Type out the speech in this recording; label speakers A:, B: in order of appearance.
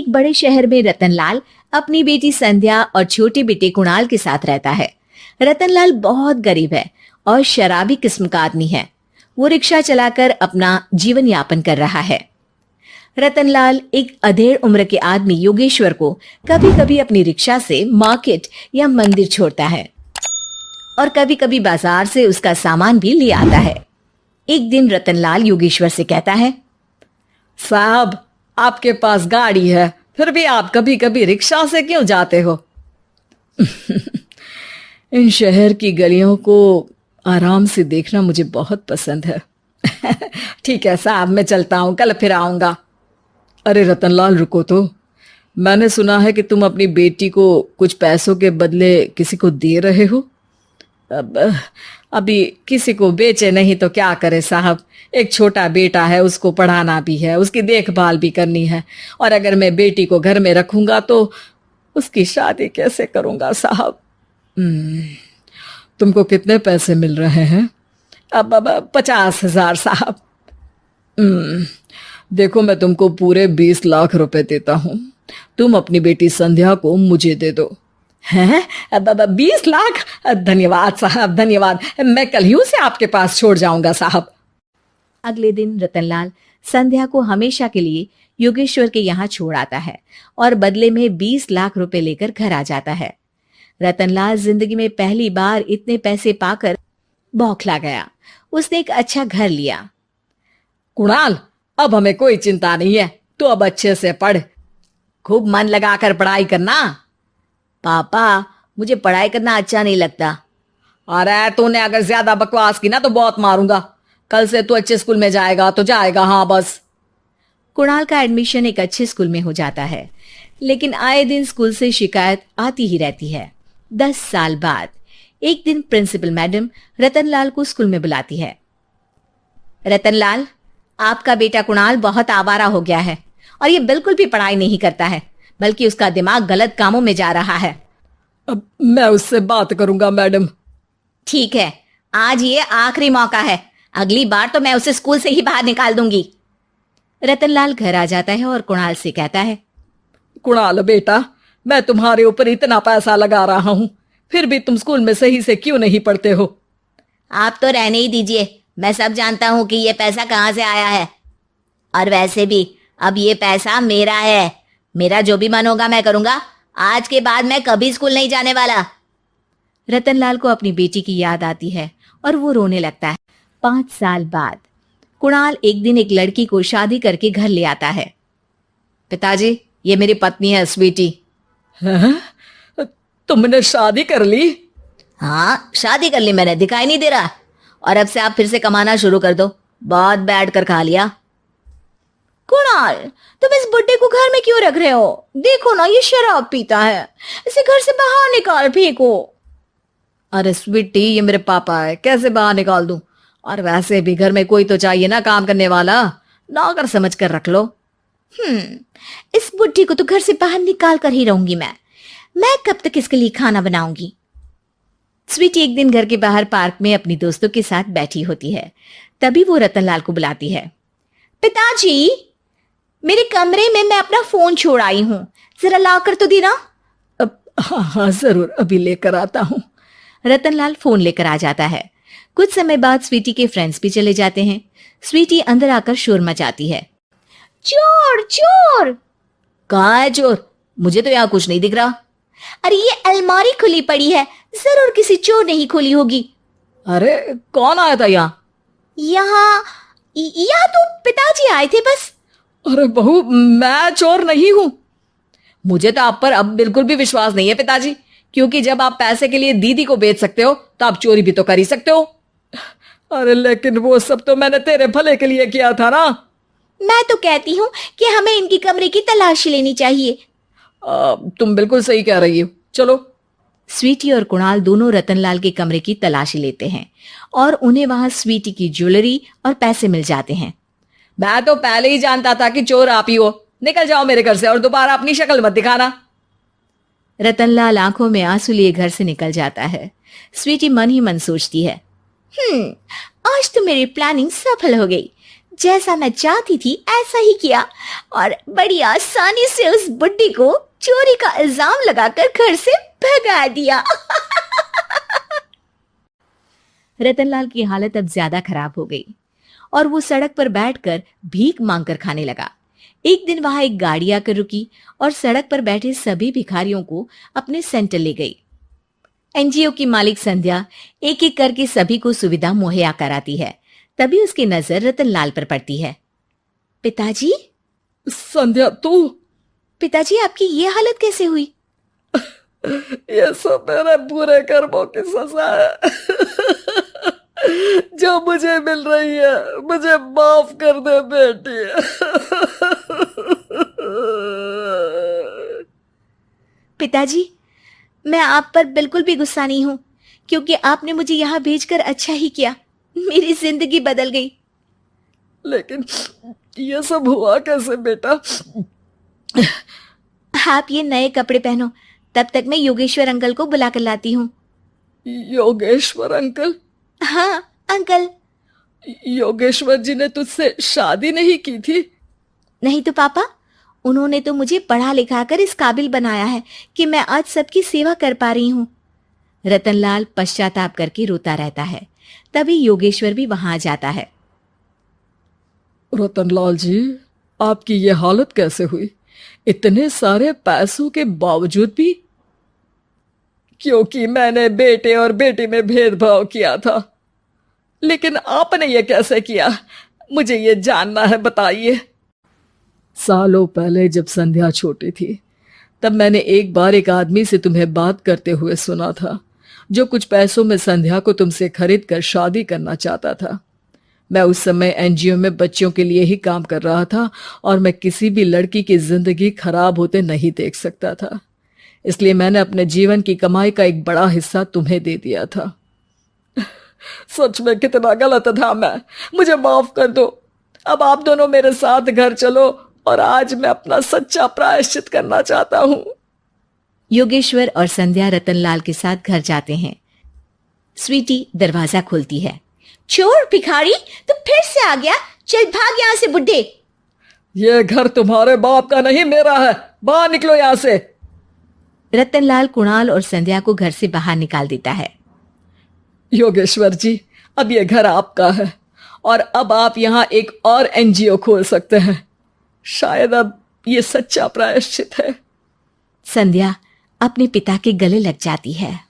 A: एक बड़े शहर में रतनलाल अपनी बेटी संध्या और छोटे बेटे कुणाल के साथ रहता है। रतनलाल बहुत गरीब है और शराबी किस्म का आदमी है। वो रिक्शा चलाकर अपना जीवन यापन कर रहा है। रतनलाल एक अधेड़ उम्र के आदमी योगेश्वर को कभी कभी अपनी रिक्शा से मार्केट या मंदिर छोड़ता है और कभी कभी बाजार से उसका सामान भी ले आता है। एक दिन रतनलाल योगेश्वर से कहता है,
B: साहब, आपके पास गाड़ी है, फिर भी आप कभी कभी रिक्शा से क्यों जाते हो? इन शहर की गलियों को आराम से देखना मुझे बहुत पसंद है। ठीक है साहब, मैं चलता हूँ, कल फिर आऊंगा। अरे रतनलाल, रुको तो। मैंने सुना है कि तुम अपनी बेटी को कुछ पैसों के बदले किसी को दे रहे हो। अभी किसी को बेचे नहीं तो क्या करे साहब। एक छोटा बेटा है, उसको पढ़ाना भी है, उसकी देखभाल भी करनी है, और अगर मैं बेटी को घर में रखूंगा तो उसकी शादी कैसे करूंगा साहब। तुमको कितने पैसे मिल रहे हैं? अब 50,000 साहब। देखो, मैं तुमको पूरे 20 लाख रुपए देता हूँ। तुम अपनी बेटी संध्या को मुझे दे दो। हैं? 20 लाख? धन्यवाद साहब, धन्यवाद। मैं कल ही उसे आपके पास छोड़ जाऊंगा साहब।
A: अगले दिन रतनलाल संध्या को हमेशा के लिए योगेश्वर के यहाँ छोड़ आता है और बदले में 20 लाख रुपए लेकर घर आ जाता है। रतनलाल जिंदगी में पहली बार इतने पैसे पाकर बौखला गया। उसने एक अच्छा घर लिया।
B: कुणाल, अब हमें कोई चिंता नहीं है, तो अब अच्छे से पढ़, खूब मन लगाकर पढ़ाई करना।
A: पापा, मुझे पढ़ाई करना अच्छा नहीं लगता।
B: अरे तूने अगर ज्यादा बकवास की ना तो बहुत मारूंगा। कल से तू अच्छे स्कूल में जाएगा तो जाएगा, हाँ बस।
A: कुणाल का एडमिशन एक अच्छे स्कूल में हो जाता है, लेकिन आए दिन स्कूल से शिकायत आती ही रहती है। 10 साल बाद एक दिन प्रिंसिपल मैडम रतनलाल को स्कूल में बुलाती है। रतनलाल, आपका बेटा कुणाल बहुत आवारा हो गया है और ये बिल्कुल भी पढ़ाई नहीं करता है, बल्कि उसका दिमाग गलत कामों में जा रहा है।
B: अब मैं उससे बात करूंगा मैडम।
A: ठीक है, आज ये आखिरी मौका है, अगली बार तो मैं उसे स्कूल से ही बाहर निकाल दूंगी। रतनलाल घर आ जाता है और कुणाल से कहता है,
B: कुणाल बेटा, मैं तुम्हारे ऊपर इतना पैसा लगा रहा हूं, फिर भी तुम स्कूल में सही से क्यों नहीं पढ़ते हो?
A: आप तो रहने ही दीजिए, मैं सब जानता हूं कि ये पैसा कहां से आया है। और वैसे भी अब ये पैसा मेरा है, मेरा जो भी मन होगा मैं करूंगा। आज के बाद मैं कभी स्कूल नहीं जाने वाला। रतनलाल को अपनी बेटी की याद आती है और वो रोने लगता है। 5 साल बाद कुणाल एक दिन एक लड़की को शादी करके घर ले आता है।
B: पिताजी, ये मेरी पत्नी है स्वीटी। तुमने शादी कर ली?
A: हाँ, शादी कर ली मैंने, दिखाई नहीं दे रहा। और अब से आप फिर से कमाना शुरू कर दो, बहुत बैठ कर खा लिया। कुणाल, तुम इस बुड्ढे को घर में क्यों रख रहे हो? देखो ना, ये शराब पीता है, इसे घर से बाहर निकाल फेंको।
B: अरे स्वीटी, ये मेरे पापा है, कैसे बाहर निकाल दूं? और वैसे भी घर में कोई तो चाहिए ना काम करने वाला, नौकर समझ कर रख लो।
A: इस बुड्ढी को तो घर से बाहर निकाल कर ही रहूंगी मैं कब तक इसके लिए खाना बनाऊंगी। स्वीटी एक दिन घर के बाहर पार्क में अपनी दोस्तों के साथ बैठी होती है। तभी वो रतनलाल को बुलाती है। पिताजी, मेरे कमरे में मैं अपना फोन छोड़ आई हूँ, जरा ला कर तो देना।
B: हाँ जरूर, अभी लेकर आता हूँ।
A: रतनलाल फोन लेकर आ जाता है। कुछ समय बाद स्वीटी के फ्रेंड्स भी चले जाते हैं। स्वीटी अंदर आकर शोर मचाती है। चोर चोर! कहाँ है चोर? मुझे तो यहाँ कुछ नहीं दिख रहा। अरे ये अलमारी खुली पड़ी है, जरूर किसी चोर ने ही खोली होगी।
B: अरे कौन आया था यहाँ?
A: यहाँ तो पिताजी आए थे बस।
B: अरे बहू, मैं चोर नहीं हूँ। मुझे तो आप पर अब बिल्कुल भी विश्वास नहीं है पिताजी, क्योंकि जब आप पैसे के लिए दीदी को बेच सकते हो तो आप चोरी भी तो कर ही सकते हो। अरे लेकिन वो सब तो मैंने तेरे भले के लिए किया था ना।
A: मैं तो कहती हूँ कि हमें इनकी कमरे की तलाशी लेनी चाहिए।
B: तुम बिल्कुल सही कह रही हो, चलो।
A: स्वीटी और कुणाल दोनों रतनलाल के कमरे की तलाशी लेते हैं और उन्हें वहां स्वीटी की ज्वेलरी और पैसे मिल जाते हैं।
B: मैं तो पहले ही जानता था कि चोर आप ही हो। निकल जाओ मेरे घर से और दोबारा अपनी शक्ल मत दिखाना।
A: रतनलाल आंखों में आंसू लिए घर से निकल जाता है। स्वीटी मन ही मन सोचती है, आज तो मेरी प्लानिंग सफल हो गई। जैसा मैं चाहती थी ऐसा ही किया और बड़ी आसानी से उस बुड्ढी को चोरी का इल्जाम लगाकर घर से भगा दिया। रतनलाल की हालत अब ज्यादा खराब हो गई और वो सड़क पर बैठकर भीख मांगकर खाने लगा। एक दिन वहां एक गाड़ी आकर रुकी और सड़क पर बैठे सभी भिखारियों को अपने सेंटर ले गई। एनजीओ की मालिक संध्या एक एक करके सभी को सुविधा मुहैया कराती है। तभी उसकी नजर रतनलाल पर पड़ती है। पिताजी?
B: संध्या तू?
A: पिताजी, आपकी ये हालत कैसे हुई?
B: ये सब मेरे बुरे कर्मों की सजा है जो मुझे मिल रही है। मुझे माफ कर दे बेटी।
A: पिताजी, मैं आप पर बिल्कुल भी गुस्सा नहीं हूं, क्योंकि आपने मुझे यहां भेजकर अच्छा ही किया। मेरी जिंदगी बदल गई।
B: लेकिन ये सब हुआ कैसे बेटा?
A: आप ये नए कपड़े पहनो, तब तक मैं योगेश्वर अंकल को बुला कर लाती हूँ।
B: योगेश्वर अंकल?
A: हाँ अंकल।
B: योगेश्वर जी ने तुझसे शादी नहीं की थी?
A: नहीं तो पापा, उन्होंने तो मुझे पढ़ा लिखा कर इस काबिल बनाया है कि मैं आज सबकी सेवा कर पा रही हूँ। रतनलाल पश्चाताप करके रोता रहता है। तभी योगेश्वर भी वहां आ जाता है।
B: रतनलाल जी, आपकी ये हालत कैसे हुई? इतने सारे पैसों के बावजूद भी? क्योंकि मैंने बेटे और बेटी में भेदभाव किया था। लेकिन आपने ये कैसे किया? मुझे ये जानना है, बताइए। सालों पहले जब संध्या छोटी थी, तब मैंने एक बार एक आदमी से तुम्हें बात करते हुए सुना था, जो कुछ पैसों में संध्या को तुमसे खरीद कर शादी करना चाहता था। मैं उस समय एनजीओ में बच्चों के लिए ही काम कर रहा था और मैं किसी भी लड़की की जिंदगी खराब होते नहीं देख सकता था। इसलिए मैंने अपने जीवन की कमाई का एक बड़ा हिस्सा तुम्हें दे दिया था। सच में कितना गलत था मैं। मुझे माफ कर दो। अब आप दोनों मेरे साथ घर चलो और आज मैं अपना सच्चा प्रायश्चित करना चाहता हूं।
A: योगेश्वर और संध्या रतनलाल के साथ घर जाते हैं। स्वीटी दरवाजा खोलती है। चोर भिखारी, तू फिर से आ गया? चल भाग यहाँ से बुड्ढे।
B: ये घर तुम्हारे बाप का नहीं, मेरा है। बाहर निकलो यहाँ से।
A: रतनलाल कुणाल और संध्या को घर से बाहर निकाल देता है।
B: योगेश्वर जी, अब ये घर आपका है और अब आप यहाँ एक और एनजीओ खोल सकते हैं। शायद अब ये सच्चा प्रायश्चित है।
A: संध्या अपने पिता के गले लग जाती है।